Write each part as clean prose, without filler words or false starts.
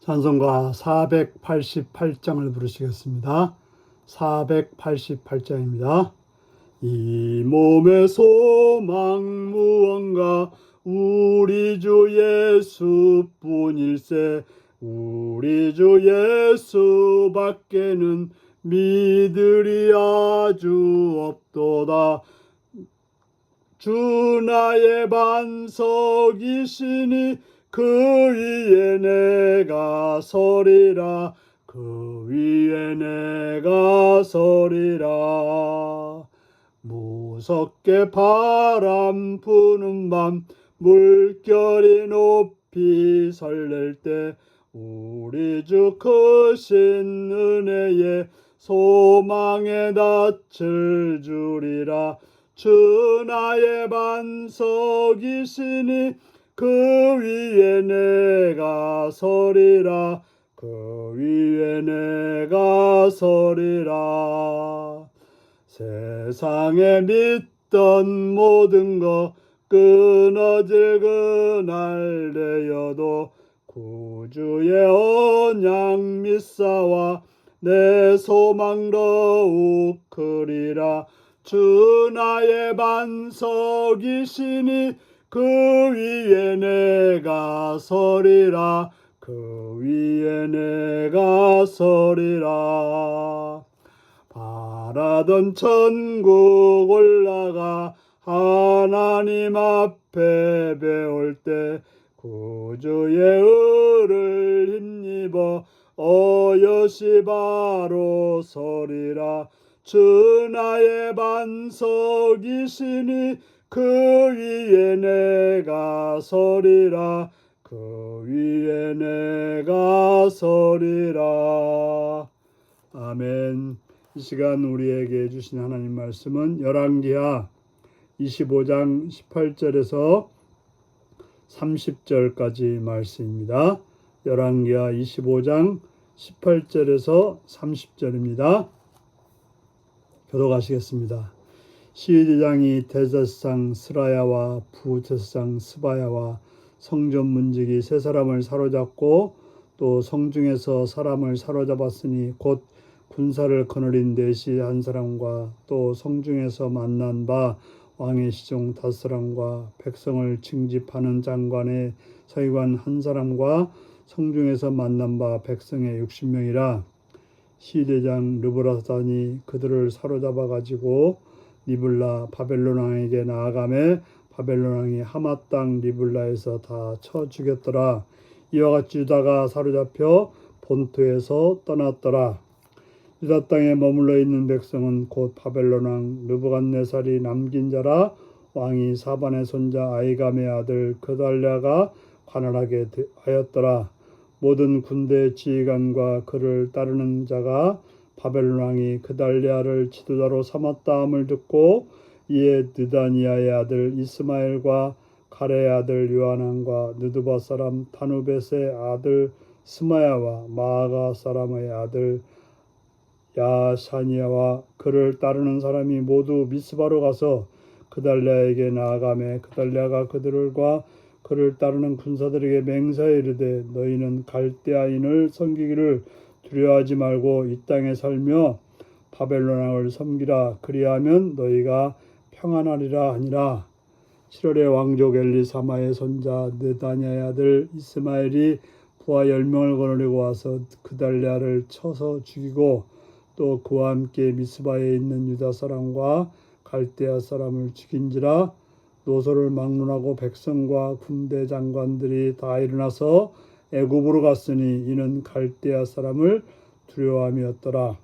찬송가 488장을 부르시겠습니다. 488장입니다. 이 몸의 소망 무언가 우리 주 예수뿐일세. 우리 주 예수밖에는 믿으리 아주 없도다. 주 나의 반석이시니 그 위에 내가 서리라. 그 위에 내가 서리라. 무섭게 바람 부는 밤 물결이 높이 설렐 때 우리 주 크신 은혜에 소망에 닻을 주리라. 주 나의 반석이시니 그 위에 내가 서리라. 그 위에 내가 서리라. 세상에 믿던 모든 것 끊어질 그날 되어도 구주의 언약 믿사와 내 소망 더욱 크리라. 주 나의 반석이시니 그 위에 내가 서리라. 그 위에 내가 서리라. 바라던 천국 올라가 하나님 앞에 배울 때 구주의 의를 힘입어 어여시 바로 서리라. 주 나의 반석이시니 그 위에 내가 서리라. 그 위에 내가 서리라. 아멘. 이 시간 우리에게 주신 하나님 말씀은 열왕기하 25장 18절에서 30절까지 말씀입니다. 열왕기하 25장 18절에서 30절입니다. 교독하시겠습니다. 시위대장이 대제사장 스라야와 부제사장 스바야와 성전 문지기 세 사람을 사로잡고 또 성중에서 사람을 사로잡았으니 곧 군사를 거느린 내시 한 사람과 또 성중에서 만난 바 왕의 시종 5사람과 백성을 징집하는 장관의 서기관 한 사람과 성중에서 만난 바 백성의 60명이라. 시대장 르브라산이 그들을 사로잡아 가지고 리블라 바벨론 왕에게 나아가매 바벨론 왕이 하마 땅 리블라에서 다 쳐 죽였더라. 이와 같이 유다가 사로잡혀 본토에서 떠났더라. 유다 땅에 머물러 있는 백성은 곧 바벨론 왕 느부갓네살이 남긴 자라. 왕이 사반의 손자 아이감의 아들 그달랴가 관할하게 하였더라. 모든 군대 지휘관과 그를 따르는 자가 바벨론 왕이 그달랴를 지도자로 삼았다함을 듣고 이에 느다니아의 아들 이스마엘과 가레의 아들 요하난과 느두바 사람 다누벳의 아들 스마야와 마아가 사람의 아들 야샤니아와 그를 따르는 사람이 모두 미스바로 가서 그달랴에게 나아가매 그달랴가 그들과 그를 따르는 군사들에게 맹세하여 이르되 너희는 갈대아인을 섬기기를 두려워하지 말고 이 땅에 살며 바벨론 왕을 섬기라. 그리하면 너희가 평안하리라 하니라. 7월에 왕족 엘리사마의 손자 느다냐의 아들 이스마엘이 부하 10명을 거느리고 와서 그달랴를 쳐서 죽이고 또 그와 함께 미스바에 있는 유다 사람과 갈대아 사람을 죽인지라. 노소를 막론하고 백성과 군대 장관들이 다 일어나서 애굽으로 갔으니 이는 갈대아 사람을 두려워함이었더라.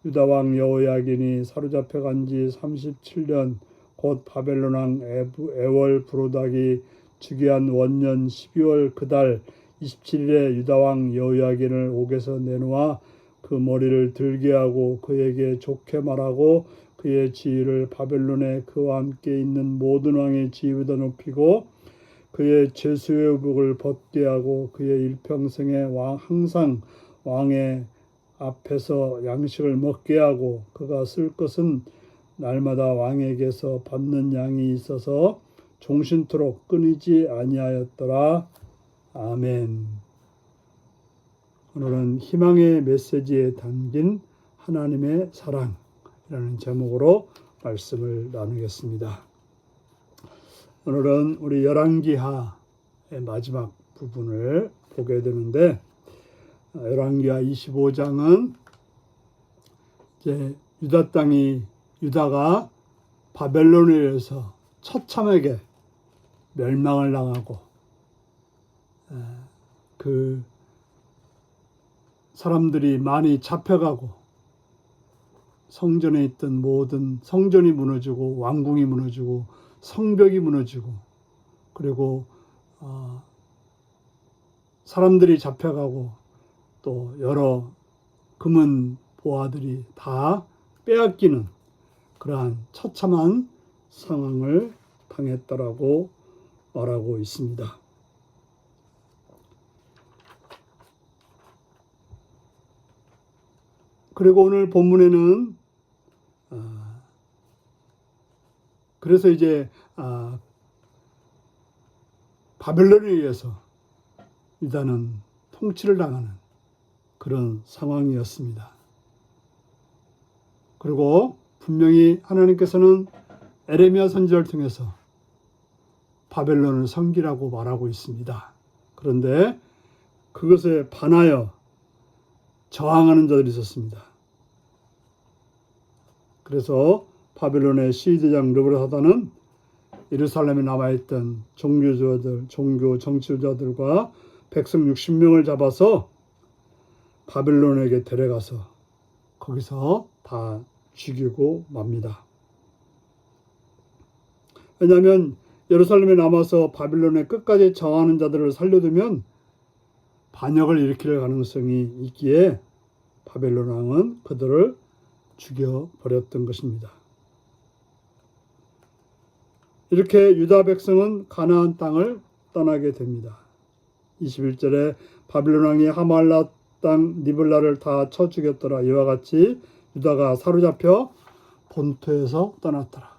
유다 왕 여호야긴이 사로잡혀 간 지 37년 곧 바벨론 왕 에월 브로닥이 즉위한 원년 12월 그달 27일에 유다 왕 여호야긴을 옥에서 내놓아 그 머리를 들게 하고 그에게 좋게 말하고 그의 지위를 바벨론에 그와 함께 있는 모든 왕의 지위보다 높이고 그의 제수의 의복을 벗게 하고 그의 일평생에 항상 왕의 앞에서 양식을 먹게 하고 그가 쓸 것은 날마다 왕에게서 받는 양이 있어서 종신토록 끊이지 아니하였더라. 아멘. 오늘은 희망의 메시지에 담긴 하나님의 사랑이라는 제목으로 말씀을 나누겠습니다. 오늘은 우리 열왕기하의 마지막 부분을 보게 되는데, 열왕기하 25장은 이제 유다가 바벨론에 의해서 처참하게 멸망을 당하고, 그 사람들이 많이 잡혀가고, 성전에 있던 모든 성전이 무너지고, 왕궁이 무너지고, 성벽이 무너지고, 그리고 사람들이 잡혀가고, 또 여러 금은 보화들이 다 빼앗기는 그러한 처참한 상황을 당했다라고 말하고 있습니다. 그리고 오늘 본문에는 그래서 이제 바벨론에 의해서 유다는 통치를 당하는 그런 상황이었습니다. 그리고 분명히 하나님께서는 에레미야 선지자를 통해서 바벨론을 섬기라고 말하고 있습니다. 그런데 그것에 반하여 저항하는 자들이 있었습니다. 그래서 바벨론의 시대장 느부갓네살은 예루살렘에 남아있던 종교 정치자들과 백성 60명을 잡아서 바벨론에게 데려가서 거기서 다 죽이고 맙니다. 왜냐하면 예루살렘에 남아서 바벨론에 끝까지 저항하는 자들을 살려두면 반역을 일으킬 가능성이 있기에 바벨론 왕은 그들을 죽여버렸던 것입니다. 이렇게 유다 백성은 가나안 땅을 떠나게 됩니다. 21절에 바벨론 왕이 하말라 땅 니블라를 다 쳐 죽였더라. 이와 같이 유다가 사로잡혀 본토에서 떠났더라.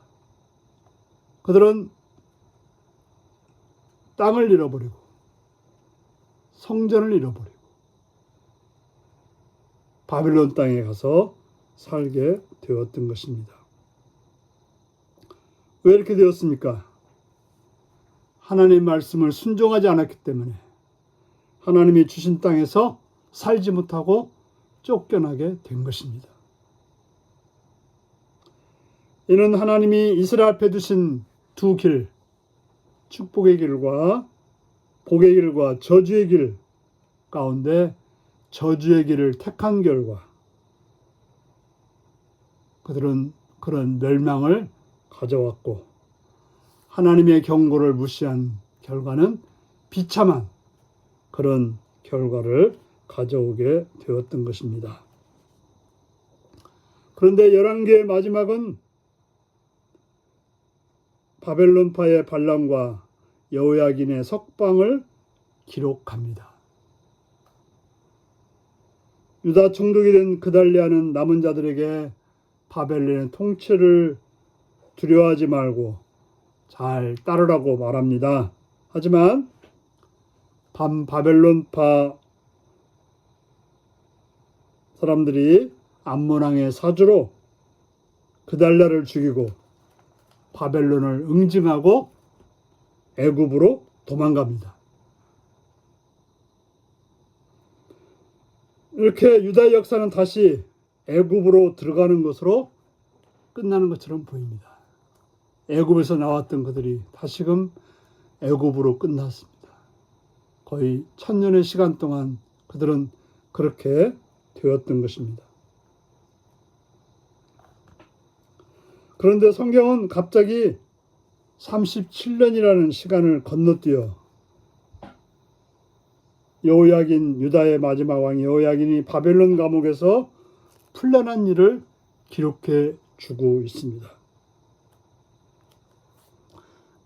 그들은 땅을 잃어버리고 성전을 잃어버리고 바벨론 땅에 가서 살게 되었던 것입니다. 왜 이렇게 되었습니까? 하나님의 말씀을 순종하지 않았기 때문에 하나님이 주신 땅에서 살지 못하고 쫓겨나게 된 것입니다. 이는 하나님이 이스라엘 앞에 두신 두 길, 축복의 길과 복의 길과 저주의 길 가운데 저주의 길을 택한 결과 그들은 그런 멸망을 가져왔고, 하나님의 경고를 무시한 결과는 비참한 그런 결과를 가져오게 되었던 것입니다. 그런데 열왕기의 마지막은 바벨론파의 반란과 여호야긴의 석방을 기록합니다. 유다 총독이 된 그달리아는 남은 자들에게 바벨론의 통치를 두려워하지 말고 잘 따르라고 말합니다. 하지만 바벨론파 사람들이 암몬 왕의 사주로 그달리아를 죽이고 바벨론을 응징하고 애굽으로 도망갑니다. 이렇게 유다의 역사는 다시 애굽으로 들어가는 것으로 끝나는 것처럼 보입니다. 애굽에서 나왔던 그들이 다시금 애굽으로 끝났습니다. 거의 1000년의 시간 동안 그들은 그렇게 되었던 것입니다. 그런데 성경은 갑자기 37년이라는 시간을 건너뛰어 여호야긴, 유다의 마지막 왕 여호야긴이 바벨론 감옥에서 풀려난 일을 기록해 주고 있습니다.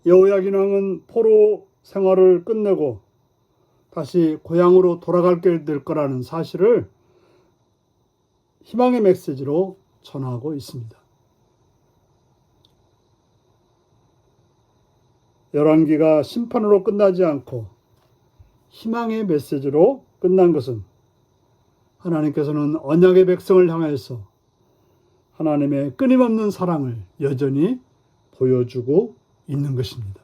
여호야긴 왕은 포로 생활을 끝내고 다시 고향으로 돌아가게 될 거라는 사실을 희망의 메시지로 전하고 있습니다. 열왕기가 심판으로 끝나지 않고 희망의 메시지로 끝난 것은 하나님께서는 언약의 백성을 향해서 하나님의 끊임없는 사랑을 여전히 보여주고 있는 것입니다.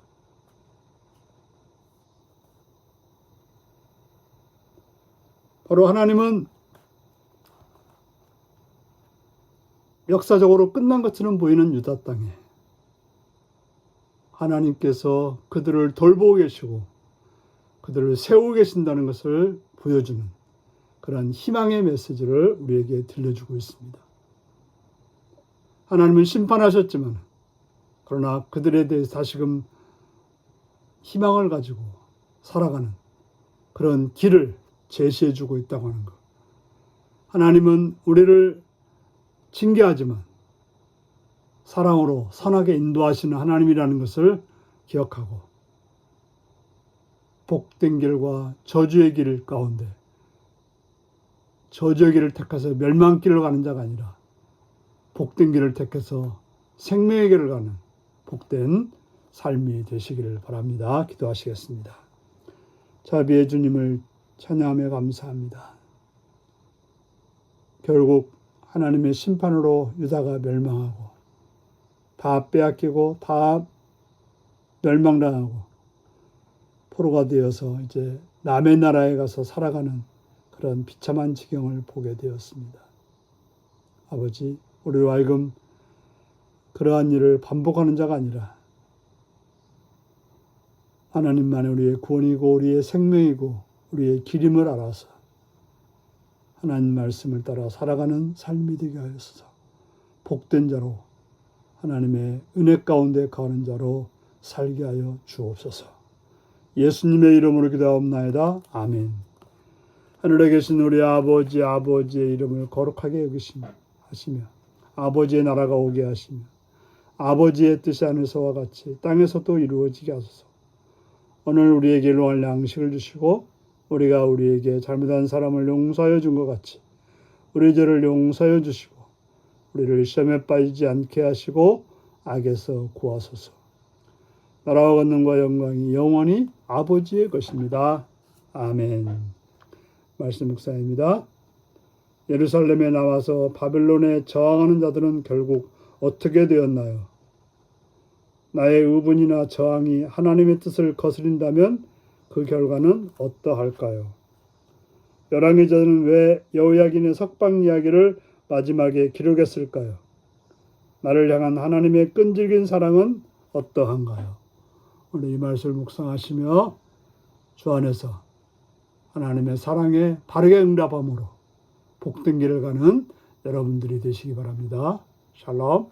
바로 하나님은 역사적으로 끝난 것처럼 보이는 유다 땅에 하나님께서 그들을 돌보고 계시고 그들을 세우고 계신다는 것을 보여주는 그런 희망의 메시지를 우리에게 들려주고 있습니다. 하나님은 심판하셨지만 그러나 그들에 대해서 다시금 희망을 가지고 살아가는 그런 길을 제시해 주고 있다고 하는 것. 하나님은 우리를 징계하지만 사랑으로 선하게 인도하시는 하나님이라는 것을 기억하고 복된 길과 저주의 길 가운데 저주의 길을 택해서 멸망길을 가는 자가 아니라 복된 길을 택해서 생명의 길을 가는 복된 삶이 되시기를 바랍니다. 기도하시겠습니다. 자비의 주님을 찬양하며 감사합니다. 결국 하나님의 심판으로 유다가 멸망하고 다 빼앗기고 다 멸망당하고 포로가 되어서 이제 남의 나라에 가서 살아가는 그런 비참한 지경을 보게 되었습니다. 아버지, 우리로 하여금 그러한 일을 반복하는 자가 아니라 하나님만이 우리의 구원이고 우리의 생명이고 우리의 길임을 알아서 하나님 말씀을 따라 살아가는 삶이 되게 하여서 복된 자로 하나님의 은혜 가운데 거하는 자로 살게 하여 주옵소서. 예수님의 이름으로 기도하옵나이다. 아멘. 하늘에 계신 우리 아버지, 아버지의 이름을 거룩하게 여기시며 하시며 아버지의 나라가 오게 하시며 아버지의 뜻이 하늘에서와 같이 땅에서도 이루어지게 하소서. 오늘 우리에게 일용할 양식을 주시고 우리가 우리에게 잘못한 사람을 용서하여 준 것 같이 우리 죄를 용서하여 주시고 우리를 시험에 빠지지 않게 하시고 악에서 구하소서. 나라와 권능과 영광이 영원히 아버지의 것입니다. 아멘. 말씀 묵상입니다. 예루살렘에 나와서 바벨론에 저항하는 자들은 결국 어떻게 되었나요? 나의 의분이나 저항이 하나님의 뜻을 거스린다면 그 결과는 어떠할까요? 열왕기자는 왜 여호야긴의 석방 이야기를 마지막에 기록했을까요? 나를 향한 하나님의 끈질긴 사랑은 어떠한가요? 오늘 이 말씀을 묵상하시며 주 안에서 하나님의 사랑에 바르게 응답함으로 복된 길을 가는 여러분들이 되시기 바랍니다. 샬롬.